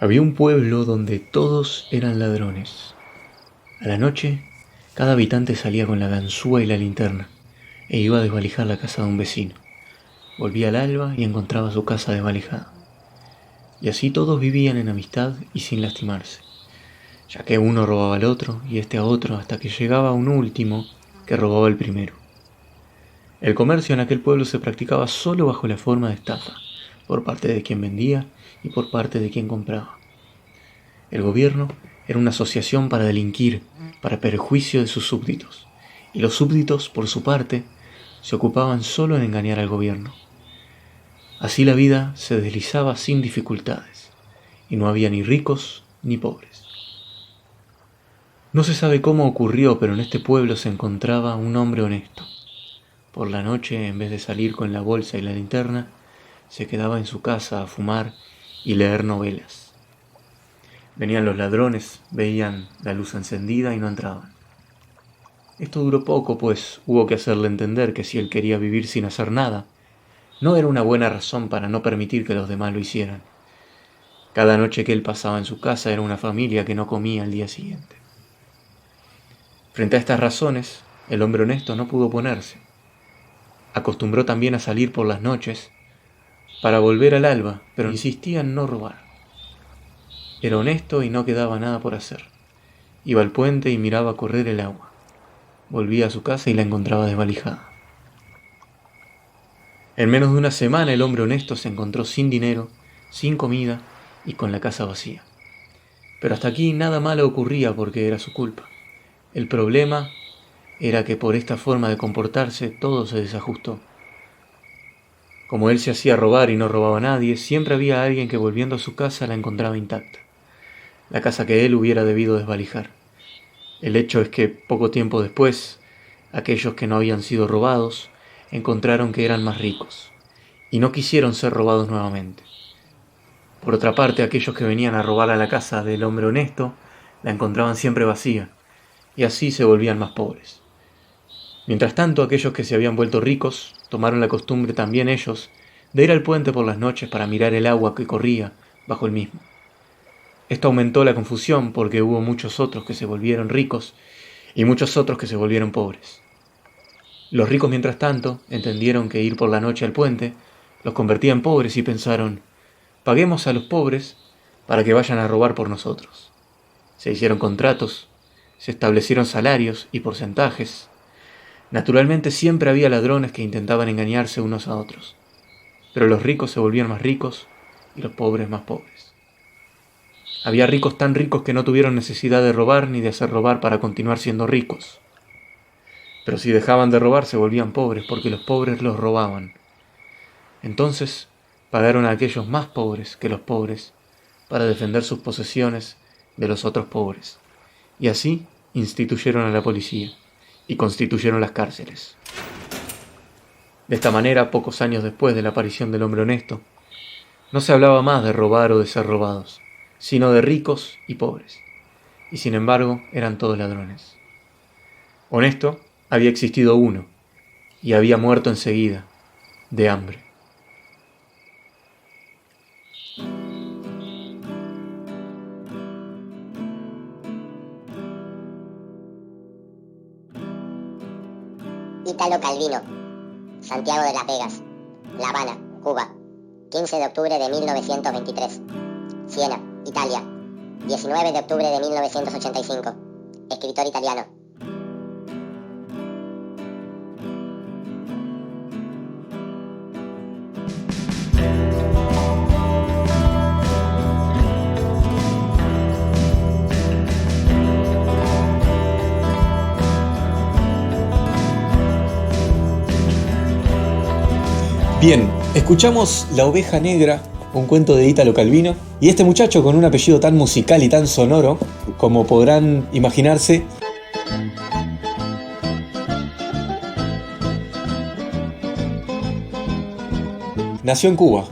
Había un pueblo donde todos eran ladrones. A la noche, cada habitante salía con la ganzúa y la linterna e iba a desvalijar la casa de un vecino. Volvía al alba y encontraba su casa desvalijada. Y así todos vivían en amistad y sin lastimarse, ya que uno robaba al otro y este a otro hasta que llegaba un último que robaba el primero. El comercio en aquel pueblo se practicaba solo bajo la forma de estafa, por parte de quien vendía y por parte de quien compraba. El gobierno era una asociación para delinquir, para perjuicio de sus súbditos, y los súbditos, por su parte, se ocupaban solo en engañar al gobierno. Así la vida se deslizaba sin dificultades, y no había ni ricos ni pobres. No se sabe cómo ocurrió, pero en este pueblo se encontraba un hombre honesto. Por la noche, en vez de salir con la bolsa y la linterna, se quedaba en su casa a fumar y leer novelas. Venían los ladrones, veían la luz encendida y no entraban. Esto duró poco, pues hubo que hacerle entender que si él quería vivir sin hacer nada, no era una buena razón para no permitir que los demás lo hicieran. Cada noche que él pasaba en su casa era una familia que no comía al día siguiente. Frente a estas razones, el hombre honesto no pudo oponerse. Acostumbró también a salir por las noches para volver al alba, pero insistía en no robar. Era honesto y no quedaba nada por hacer. Iba al puente y miraba correr el agua. Volvía a su casa y la encontraba desvalijada. En menos de una semana el hombre honesto se encontró sin dinero, sin comida y con la casa vacía. Pero hasta aquí nada malo ocurría porque era su culpa. El problema era que por esta forma de comportarse todo se desajustó. Como él se hacía robar y no robaba a nadie, siempre había alguien que volviendo a su casa la encontraba intacta. La casa que él hubiera debido desvalijar. El hecho es que poco tiempo después, aquellos que no habían sido robados encontraron que eran más ricos y no quisieron ser robados nuevamente. Por otra parte, aquellos que venían a robar a la casa del hombre honesto la encontraban siempre vacía y así se volvían más pobres. Mientras tanto, aquellos que se habían vuelto ricos tomaron la costumbre también ellos de ir al puente por las noches para mirar el agua que corría bajo el mismo. Esto aumentó la confusión porque hubo muchos otros que se volvieron ricos y muchos otros que se volvieron pobres. Los ricos, mientras tanto, entendieron que ir por la noche al puente los convertía en pobres y pensaron: paguemos a los pobres para que vayan a robar por nosotros. Se hicieron contratos, se establecieron salarios y porcentajes. Naturalmente siempre había ladrones que intentaban engañarse unos a otros, pero los ricos se volvían más ricos y los pobres más pobres. Había ricos tan ricos que no tuvieron necesidad de robar ni de hacer robar para continuar siendo ricos. Pero si dejaban de robar se volvían pobres porque los pobres los robaban. Entonces pagaron a aquellos más pobres que los pobres para defender sus posesiones de los otros pobres. Y así instituyeron a la policía y constituyeron las cárceles. De esta manera, pocos años después de la aparición del hombre honesto, no se hablaba más de robar o de ser robados, sino de ricos y pobres, y sin embargo eran todos ladrones. Honesto había existido uno, y había muerto enseguida, de hambre. Italo Calvino, Santiago de las Vegas, La Habana, Cuba, 15 de octubre de 1923. Siena, Italia, 19 de octubre de 1985. Escritor italiano. Bien, escuchamos La Oveja Negra, un cuento de Italo Calvino, y este muchacho con un apellido tan musical y tan sonoro, como podrán imaginarse, nació en Cuba.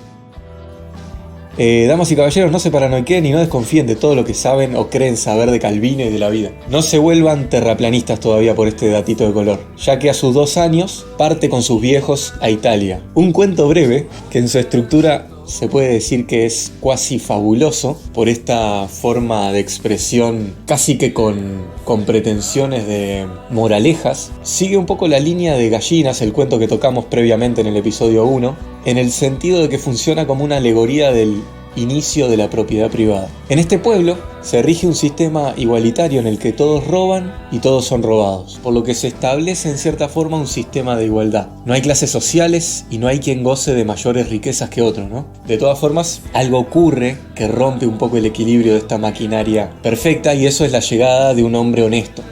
Damas y caballeros, no se paranoiqueen y no desconfíen de todo lo que saben o creen saber de Calvino y de la vida. No se vuelvan terraplanistas todavía por este datito de color, ya que a sus 2 años parte con sus viejos a Italia. Un cuento breve que en su estructura se puede decir que es cuasi fabuloso por esta forma de expresión casi que con pretensiones de moralejas. Sigue un poco la línea de Gallinas, el cuento que tocamos previamente en el episodio 1, en el sentido de que funciona como una alegoría del inicio de la propiedad privada. En este pueblo se rige un sistema igualitario en el que todos roban y todos son robados, por lo que se establece en cierta forma un sistema de igualdad. No hay clases sociales y no hay quien goce de mayores riquezas que otro, ¿no? De todas formas, algo ocurre que rompe un poco el equilibrio de esta maquinaria perfecta, y eso es la llegada de un hombre honesto.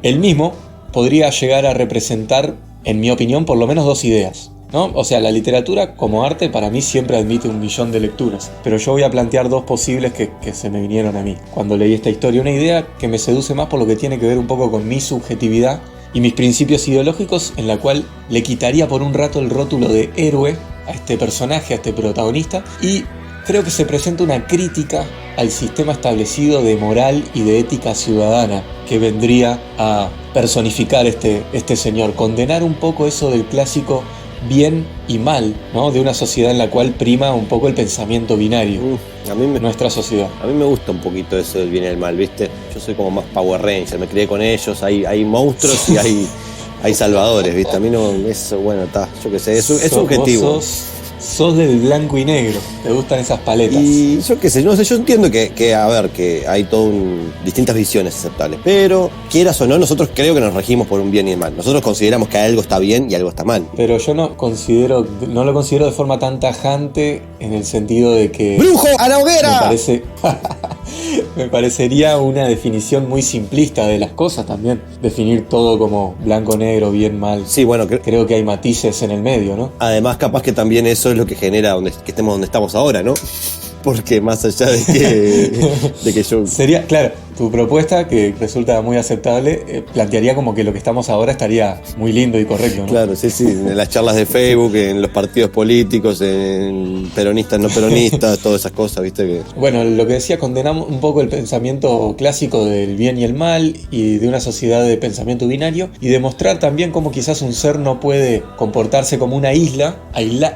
Él mismo podría llegar a representar, en mi opinión, por lo menos dos ideas, ¿no? O sea, la literatura como arte para mí siempre admite 1.000.000 de lecturas, pero yo voy a plantear dos posibles que se me vinieron a mí cuando leí esta historia. Una idea que me seduce más por lo que tiene que ver un poco con mi subjetividad y mis principios ideológicos, en la cual le quitaría por un rato el rótulo de héroe a este personaje, a este protagonista, y creo que se presenta una crítica al sistema establecido de moral y de ética ciudadana que vendría a personificar este señor, condenar un poco eso del clásico bien y mal, ¿no? De una sociedad en la cual prima un poco el pensamiento binario. Nuestra sociedad. A mí me gusta un poquito eso del bien y el mal, ¿viste? Yo soy como más Power Ranger, me crié con ellos, hay monstruos y hay salvadores, ¿viste? A mí no, eso, bueno, está, yo qué sé, es subjetivo. Sos del blanco y negro, te gustan esas paletas. Y yo qué sé, no sé, yo entiendo que hay distintas visiones aceptables, pero quieras o no, nosotros creo que nos regimos por un bien y el mal. Nosotros consideramos que algo está bien y algo está mal. Pero yo no lo considero de forma tan tajante, en el sentido de que... ¡Brujo a la hoguera! Me parecería una definición muy simplista de las cosas también. Definir todo como blanco, negro, bien, mal. Sí, bueno, creo que hay matices en el medio, ¿no? Además, capaz que también eso es lo que genera que estemos donde estamos ahora, ¿no? Porque más allá de que yo... Sería, claro, tu propuesta, que resulta muy aceptable, plantearía como que lo que estamos ahora estaría muy lindo y correcto, ¿no? Claro, sí, en las charlas de Facebook, en los partidos políticos, en peronistas, no peronistas, todas esas cosas, ¿viste? Que... Bueno, lo que decía, condenamos un poco el pensamiento clásico del bien y el mal y de una sociedad de pensamiento binario, y demostrar también cómo quizás un ser no puede comportarse como una isla,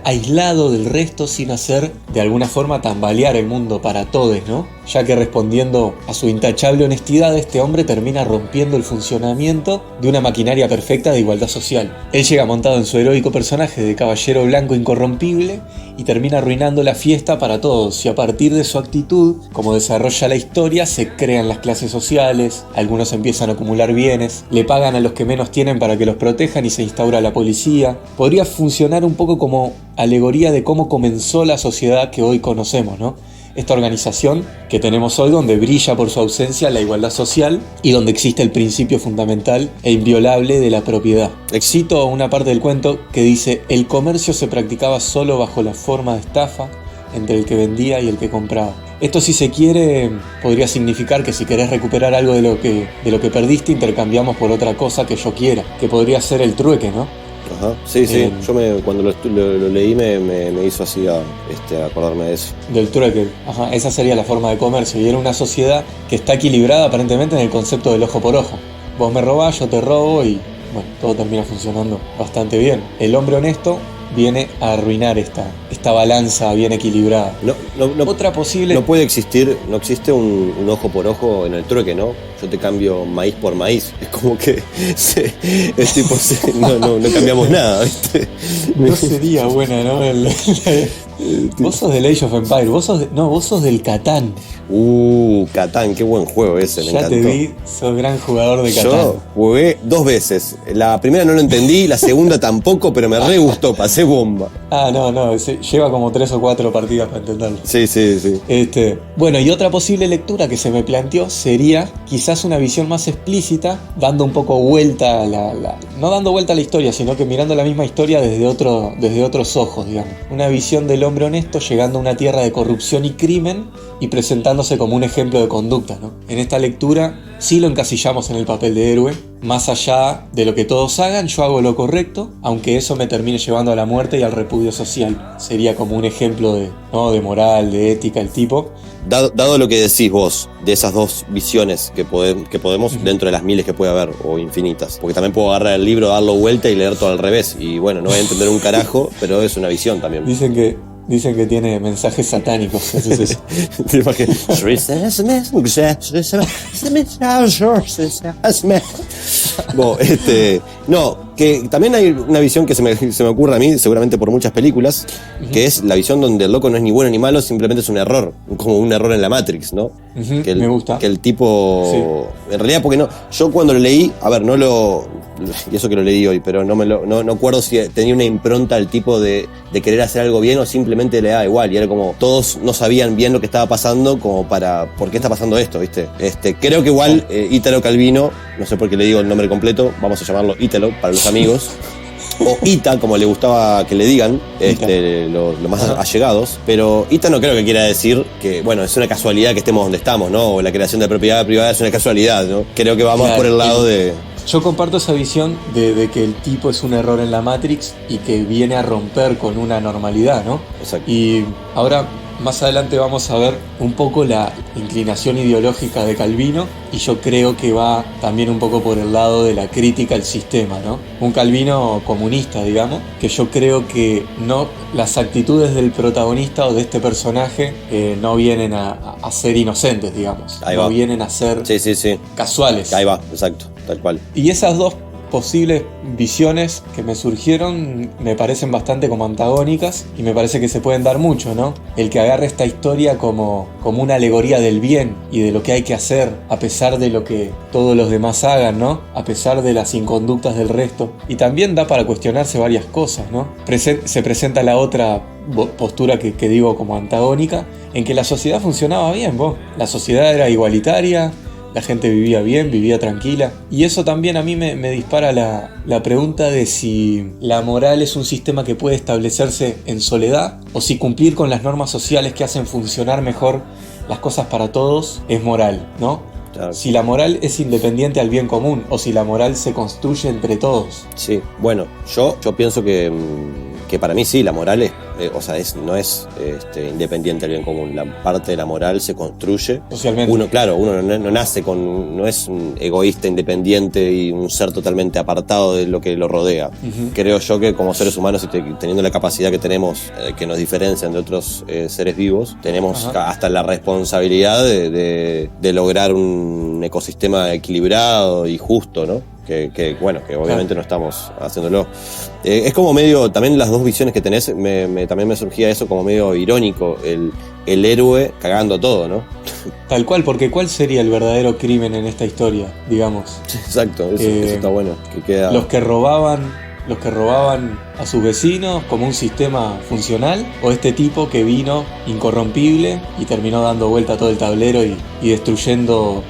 aislado del resto, sin hacer de alguna forma tambalear el mundo para todos, ¿no? Ya que respondiendo a su intachable honestidad, este hombre termina rompiendo el funcionamiento de una maquinaria perfecta de igualdad social. Él llega montado en su heroico personaje de caballero blanco incorrompible y termina arruinando la fiesta para todos, y a partir de su actitud, como desarrolla la historia, se crean las clases sociales, algunos empiezan a acumular bienes, le pagan a los que menos tienen para que los protejan y se instaura la policía. Podría funcionar un poco como alegoría de cómo comenzó la sociedad que hoy conocemos, ¿no? Esta organización que tenemos hoy, donde brilla por su ausencia la igualdad social y donde existe el principio fundamental e inviolable de la propiedad. Cito una parte del cuento que dice: el comercio se practicaba solo bajo la forma de estafa entre el que vendía y el que compraba. Esto, si se quiere, podría significar que si querés recuperar algo de lo que perdiste, intercambiamos por otra cosa que yo quiera, que podría ser el trueque, ¿no? Ajá, sí, yo cuando lo leí me hizo así acordarme de eso. Del trueque, ajá, esa sería la forma de comercio, y era una sociedad que está equilibrada aparentemente en el concepto del ojo por ojo. Vos me robás, yo te robo y bueno, todo termina funcionando bastante bien. El hombre honesto viene a arruinar esta balanza bien equilibrada. No, otra posible... No existe un ojo por ojo en el trueque, ¿no? Yo te cambio maíz por maíz. Es como que no cambiamos nada, ¿viste? No sería buena, ¿no? Vos sos del Age of Empires, vos sos del Catán. Catán, qué buen juego ese, me encantó. Ya te vi, sos gran jugador de Catán. Yo jugué 2 veces. La primera no lo entendí, la segunda tampoco, pero me re gustó, pasé bomba. No, lleva como 3 o 4 partidas para entenderlo. Sí. Bueno, y otra posible lectura que se me planteó sería quizás una visión más explícita, dando un poco vuelta no dando vuelta a la historia, sino que mirando la misma historia desde otros ojos, digamos. Una visión del hombre honesto llegando a una tierra de corrupción y crimen y presentándose como un ejemplo de conducta, ¿no? En esta lectura sí lo encasillamos en el papel de héroe. Más allá de lo que todos hagan, yo hago lo correcto, aunque eso me termine llevando a la muerte y al repudio social. Sería como un ejemplo de moral, de ética, el tipo. Dado lo que decís vos, de esas dos visiones que podemos, dentro de las miles que puede haber, o infinitas, porque también puedo agarrar el libro, darlo vuelta y leer todo al revés, y bueno, no voy a entender un carajo, pero es una visión también. Dicen que Dicen que tiene mensajes satánicos. Entonces, ¿Te imaginas? Bueno, no, que también hay una visión que se me ocurre a mí, seguramente por muchas películas, que es la visión donde el loco no es ni bueno ni malo, simplemente es un error, como un error en la Matrix, ¿no? me gusta. Que el tipo, en realidad, porque no, yo cuando lo leí, a ver, y eso que lo leí hoy, pero no acuerdo si tenía una impronta al tipo de querer hacer algo bien o simplemente le daba igual, y era como, todos no sabían bien lo que estaba pasando, como por qué está pasando esto, ¿viste? Creo que igual Ítalo Calvino, no sé por qué le digo el nombre completo, vamos a llamarlo Ítalo para los amigos, o Ita, como le gustaba que le digan, los más allegados, pero Ita no creo que quiera decir que, bueno, es una casualidad que estemos donde estamos, ¿no? O la creación de propiedad privada es una casualidad, ¿no? Creo que vamos por el lado de... Yo comparto esa visión de que el tipo es un error en la Matrix y que viene a romper con una normalidad, ¿no? Exacto. Y ahora, más adelante vamos a ver un poco la inclinación ideológica de Calvino, y yo creo que va también un poco por el lado de la crítica al sistema, ¿no? Un Calvino comunista, digamos, que yo creo que no, las actitudes del protagonista o de este personaje no vienen a ser inocentes, digamos. Ahí no va. vienen a ser casuales. Ahí va, exacto, tal cual. Y esas dos posibles visiones que me surgieron me parecen bastante como antagónicas, y me parece que se pueden dar mucho, ¿no? El que agarre esta historia como una alegoría del bien y de lo que hay que hacer a pesar de lo que todos los demás hagan, ¿no? A pesar de las inconductas del resto. Y también da para cuestionarse varias cosas, ¿no? Se presenta la otra postura que digo como antagónica, en que la sociedad funcionaba bien, la sociedad era igualitaria, la gente vivía bien, vivía tranquila. Y eso también a mí me dispara la pregunta de si la moral es un sistema que puede establecerse en soledad, o si cumplir con las normas sociales que hacen funcionar mejor las cosas para todos es moral, ¿no? Claro. Si la moral es independiente al bien común, o si la moral se construye entre todos. Sí, bueno, yo pienso que para mí sí, la moral no es independiente del bien común. La parte de la moral se construye Socialmente. Uno no nace no es un egoísta independiente y un ser totalmente apartado de lo que lo rodea. Creo yo que como seres humanos, teniendo la capacidad que tenemos, que nos diferencian de otros seres vivos, tenemos hasta la responsabilidad de lograr un ecosistema equilibrado y justo, ¿no? Que obviamente no estamos haciéndolo. Es como medio, también las dos visiones que tenés, también me surgía eso como medio irónico, el héroe cagando todo, ¿no? Tal cual, porque ¿cuál sería el verdadero crimen en esta historia, digamos? Exacto, eso está bueno. Que queda... Los que robaban a sus vecinos como un sistema funcional, o este tipo que vino incorrompible y terminó dando vuelta a todo el tablero y destruyendo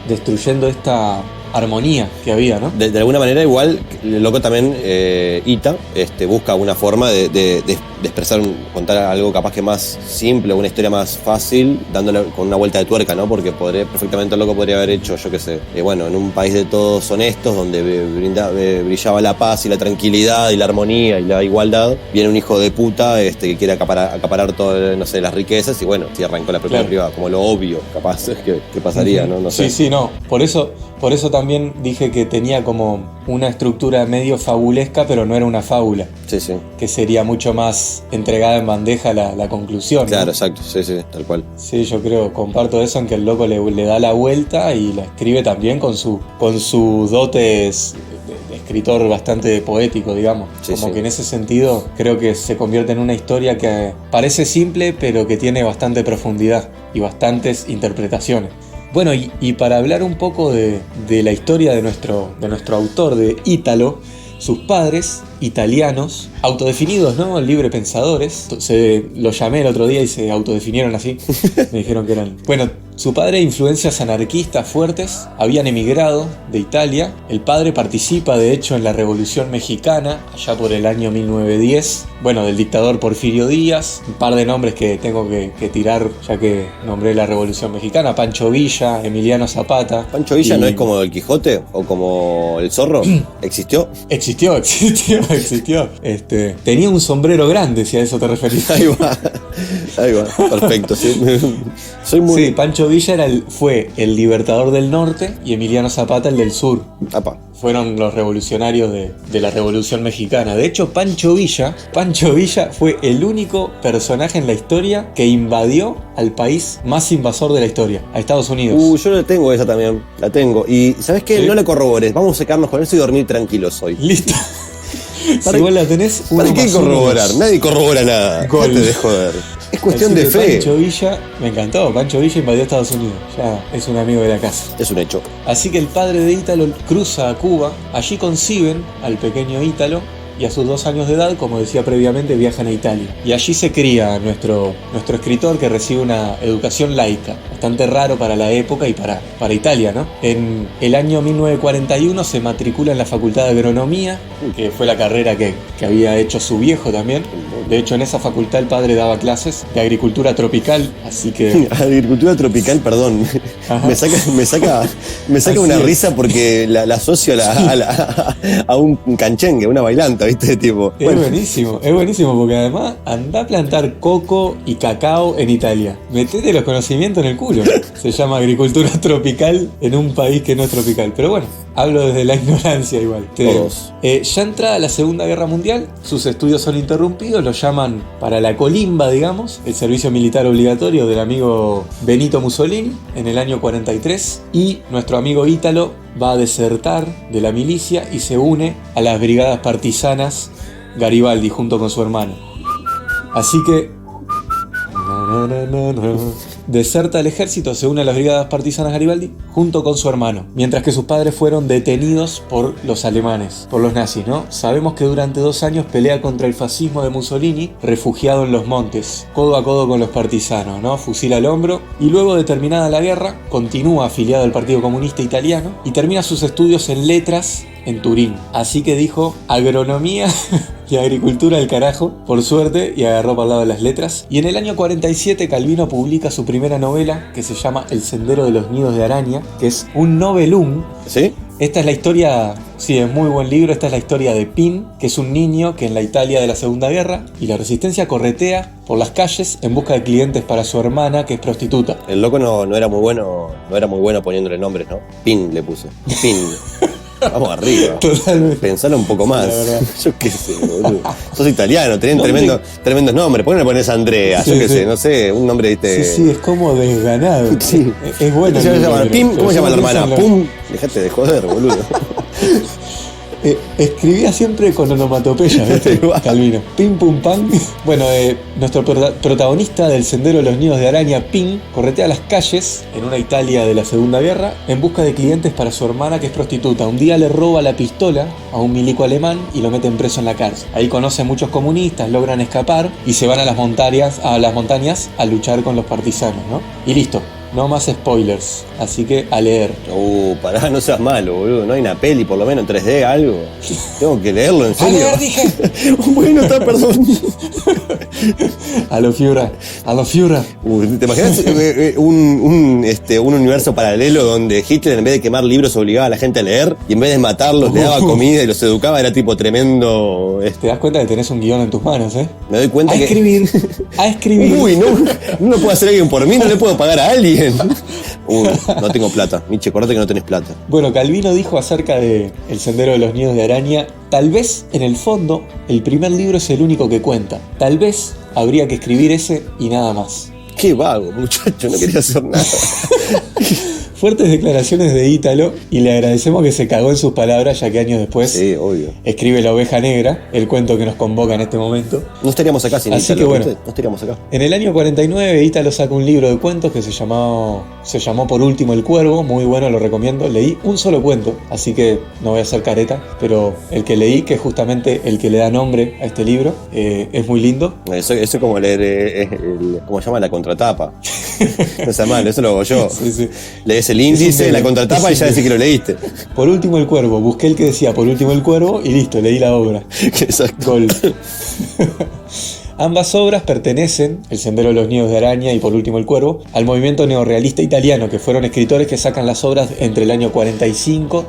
esta armonía que había, ¿no? De alguna manera igual, el loco también, Ita, busca una forma de expresar, contar algo capaz que más simple, una historia más fácil, dándole con una vuelta de tuerca, ¿no? Porque perfectamente el loco podría haber hecho, yo qué sé, en un país de todos honestos, donde brillaba la paz y la tranquilidad y la armonía y la igualdad, viene un hijo de puta que quiere acaparar todas, no sé, las riquezas, y bueno, sí arrancó la propiedad privada, como lo obvio, capaz, que pasaría, ¿no? No sé. Sí, no, por eso también dije que tenía como una estructura medio fabulesca, pero no era una fábula. Sí, sí. Que sería mucho más entregada en bandeja la conclusión. Claro, ¿no? exacto, sí, tal cual. Sí, yo comparto eso, en que el loco le da la vuelta y la escribe también con sus dotes de escritor bastante poético, digamos. Sí, como sí. que en ese sentido creo que se convierte en una historia que parece simple, pero que tiene bastante profundidad y bastantes interpretaciones. Bueno, y para hablar un poco de la historia de nuestro autor, de Ítalo, sus padres, italianos, autodefinidos, ¿no? Libre pensadores. Lo llamé el otro día y se autodefinieron así. Me dijeron que eran... Bueno, su padre, influencias anarquistas fuertes, habían emigrado de Italia. El padre participa, de hecho, en la Revolución Mexicana, allá por el año 1910. Bueno, del dictador Porfirio Díaz. Un par de nombres que tengo que tirar, ya que nombré la Revolución Mexicana. Pancho Villa, Emiliano Zapata. ¿Pancho Villa no es como el Quijote o como el Zorro? ¿Existió? Existió. Tenía un sombrero grande, si a eso te referís. Ahí va, perfecto. Sí. Sí, Pancho Villa fue el libertador del norte y Emiliano Zapata el del sur. Apa. fueron los revolucionarios de la Revolución Mexicana. De hecho, Pancho Villa fue el único personaje en la historia que invadió al país más invasor de la historia, a Estados Unidos. Yo la tengo esa también, la tengo. Y ¿sabes qué? ¿Sí? No la corrobores, vamos a secarnos con eso y dormir tranquilos hoy. Listo. Si vos la tenés, ¿Para qué corroborar? Nadie corrobora nada. Gol. Déjate de joder. Es cuestión Así de que fe. Pancho Villa, me encantó, Pancho Villa invadió Estados Unidos, ya es un amigo de la casa. Es un hecho. Así que el padre de Ítalo cruza a Cuba, allí conciben al pequeño Ítalo y a sus 2 años de edad, como decía previamente, viajan a Italia. Y allí se cría nuestro escritor, que recibe una educación laica, bastante raro para la época y para Italia, ¿no? En el año 1941 se matricula en la Facultad de Agronomía, que fue la carrera que había hecho su viejo también. De hecho, en esa facultad el padre daba clases de agricultura tropical, así que... Agricultura tropical, perdón. Ajá. Me saca una es. risa porque la asocio a un canchengue, una bailanta, ¿viste? Tipo, Es buenísimo porque además anda a plantar coco y cacao en Italia. Metete los conocimientos en el culo. Se llama agricultura tropical en un país que no es tropical. Pero bueno, hablo desde la ignorancia igual. Todos. Ya entrada la Segunda Guerra Mundial, sus estudios son interrumpidos, lo llaman para la colimba, digamos, el servicio militar obligatorio del amigo Benito Mussolini en el año 43, y nuestro amigo Ítalo va a desertar de la milicia y se une a las brigadas partisanas Garibaldi junto con su hermano. Así que deserta el ejército, se une a las brigadas partisanas Garibaldi junto con su hermano, mientras que sus padres fueron detenidos por los alemanes, por los nazis, ¿no? Sabemos que durante 2 años pelea contra el fascismo de Mussolini, refugiado en los montes, codo a codo con los partisanos, ¿no? Fusil al hombro, y luego de terminada la guerra, continúa afiliado al Partido Comunista Italiano y termina sus estudios en letras en Turín. Así que dijo agronomía y agricultura al carajo, por suerte, y agarró para el lado de las letras. Y en el año 47 Calvino publica su primera novela, que se llama El Sendero de los Nidos de Araña, que es un novelum. ¿Sí? Esta es la historia, sí, es muy buen libro, esta es la historia de Pin, que es un niño que en la Italia de la Segunda Guerra y la Resistencia corretea por las calles en busca de clientes para su hermana, que es prostituta. El loco no era muy bueno, poniéndole nombres, ¿no? Pin le puso. Pin. Vamos arriba. Totalmente. Pensalo un poco más. La verdad. Yo qué sé, boludo. Sos italiano, tenés ¿Dónde? tremendos nombres. ¿Por qué no le pones Andrea? Yo Sí, qué sí. sé, no sé, un nombre, viste. Sí, es como desganado. Sí. Es bueno. ¿Cómo se llama? Pim, ¿cómo se llama la hermana? Pum. Pum. Dejate de joder, boludo. Escribía siempre con onomatopeya, ¿viste? Ahí va. Calvino. Pim pum pam. Bueno, nuestro protagonista del Sendero de los Nidos de Araña, Pin, corretea las calles en una Italia de la Segunda Guerra en busca de clientes para su hermana, que es prostituta. Un día le roba la pistola a un milico alemán y lo meten preso en la cárcel. Ahí conoce a muchos comunistas, logran escapar y se van a las montañas a luchar con los partisanos, ¿no? Y listo. No más spoilers, así que a leer. Pará, no seas malo, boludo. No hay una peli, por lo menos en 3D, algo. Tengo que leerlo, en ¡A serio. leer, dije! Bueno, está, perdón. A lo Fiura. ¿Te imaginas un universo paralelo donde Hitler, en vez de quemar libros, obligaba a la gente a leer y en vez de matarlos le daba comida y los educaba? Era tipo tremendo. Te das cuenta que tenés un guión en tus manos, ¿eh? Me doy cuenta A que. escribir. Uy, no lo puede hacer alguien por mí, no le puedo pagar a alguien. Uy, no tengo plata. Miche, acordate que no tenés plata. Bueno, Calvino dijo acerca de El Sendero de los Nidos de Araña: tal vez, en el fondo, el primer libro es el único que cuenta. Tal vez habría que escribir ese y nada más. Qué vago, muchacho, no quería hacer nada. Fuertes declaraciones de Ítalo, y le agradecemos que se cagó en sus palabras, ya que años después Sí, obvio. escribe La Oveja Negra, el cuento que nos convoca en este momento. No estaríamos acá sin Así Ítalo, que bueno. ¿viste? No estaríamos acá. En el año 49 Ítalo saca un libro de cuentos que se llamó por último El Cuervo, muy bueno, lo recomiendo. Leí un solo cuento, así que no voy a hacer careta, pero el que leí, que es justamente el que le da nombre a este libro, es muy lindo. Eso es como leer, ¿cómo se llama? La contratapa. No está mal, eso lo hago yo. Sí. Lees el Es índice, un la meme. contratapa y ya decís que lo leíste. Por último El Cuervo, busqué el que decía por último El Cuervo y listo, leí la obra. Exacto. Gol. Ambas obras pertenecen, El Sendero de los Nidos de Araña y por último El Cuervo, al movimiento neorrealista italiano, que fueron escritores que sacan las obras entre el año 45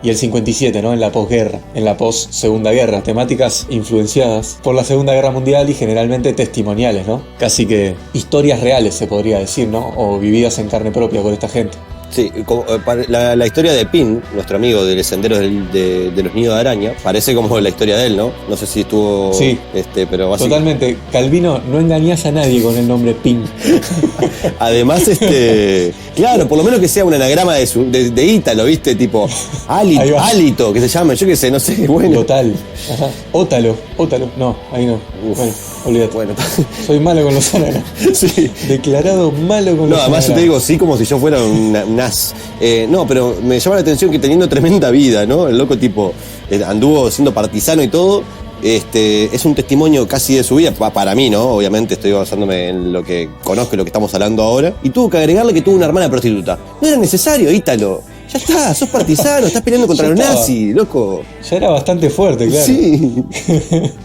y el 57, ¿no? En la posguerra, en la post-segunda guerra, temáticas influenciadas por la Segunda Guerra Mundial y generalmente testimoniales, ¿no? Casi que historias reales se podría decir, ¿no? O vividas en carne propia por esta gente. Sí, la historia de Pin, nuestro amigo de los senderos de los nidos de araña, parece como la historia de él, ¿no? No sé si estuvo... Sí, pero totalmente. Calvino, no engañás a nadie con el nombre Pin. Además, claro, por lo menos que sea un anagrama de Ítalo, ¿viste? Tipo, Hálito, que se llama, yo qué sé, no sé, bueno. Total. Ajá. Ótalo, no, ahí no. Uf, bueno, olvídate. Bueno. Soy malo con los anagramas. Sí. Declarado malo con los anagramas. No, además yo te digo, sí, como si yo fuera un as. No, pero me llama la atención que teniendo tremenda vida, ¿no? El loco tipo anduvo siendo partisano y todo. Es un testimonio casi de su vida, para mí, ¿no? Obviamente estoy basándome en lo que conozco y lo que estamos hablando ahora. Y tuvo que agregarle que tuvo una hermana prostituta. No era necesario, Ítalo. Ya está, sos partisano, estás peleando contra los nazis, loco. Ya era bastante fuerte, claro. Sí.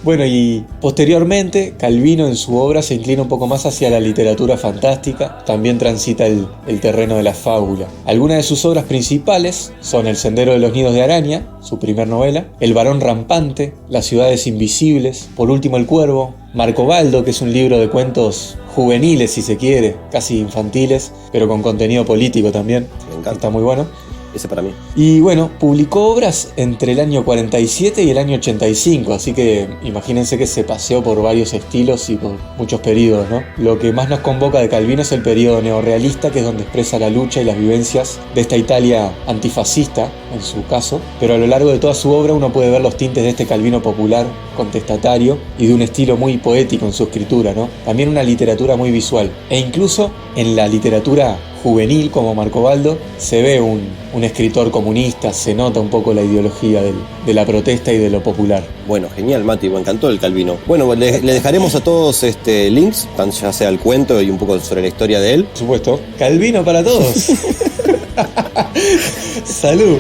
Bueno, y posteriormente Calvino en su obra se inclina un poco más hacia la literatura fantástica, también transita el terreno de la fábula. Algunas de sus obras principales son El sendero de los nidos de araña, su primer novela, El varón rampante, Las ciudades invisibles, por último El cuervo, Marcobaldo, que es un libro de cuentos juveniles, si se quiere, casi infantiles, pero con contenido político también. Me encanta. Está muy bueno. Ese para mí. Y bueno, publicó obras entre el año 47 y el año 85, así que imagínense que se paseó por varios estilos y por muchos periodos, ¿no? Lo que más nos convoca de Calvino es el periodo neorrealista, que es donde expresa la lucha y las vivencias de esta Italia antifascista, en su caso, pero a lo largo de toda su obra uno puede ver los tintes de este Calvino popular, contestatario y de un estilo muy poético en su escritura, ¿no? También una literatura muy visual, e incluso en la literatura juvenil como Marcobaldo se ve un escritor comunista, se nota un poco la ideología de la protesta y de lo popular. Bueno, genial, Mati, me encantó el Calvino. Bueno, le dejaremos a todos links, ya sea el cuento y un poco sobre la historia de él. Por supuesto. Calvino para todos. Salud.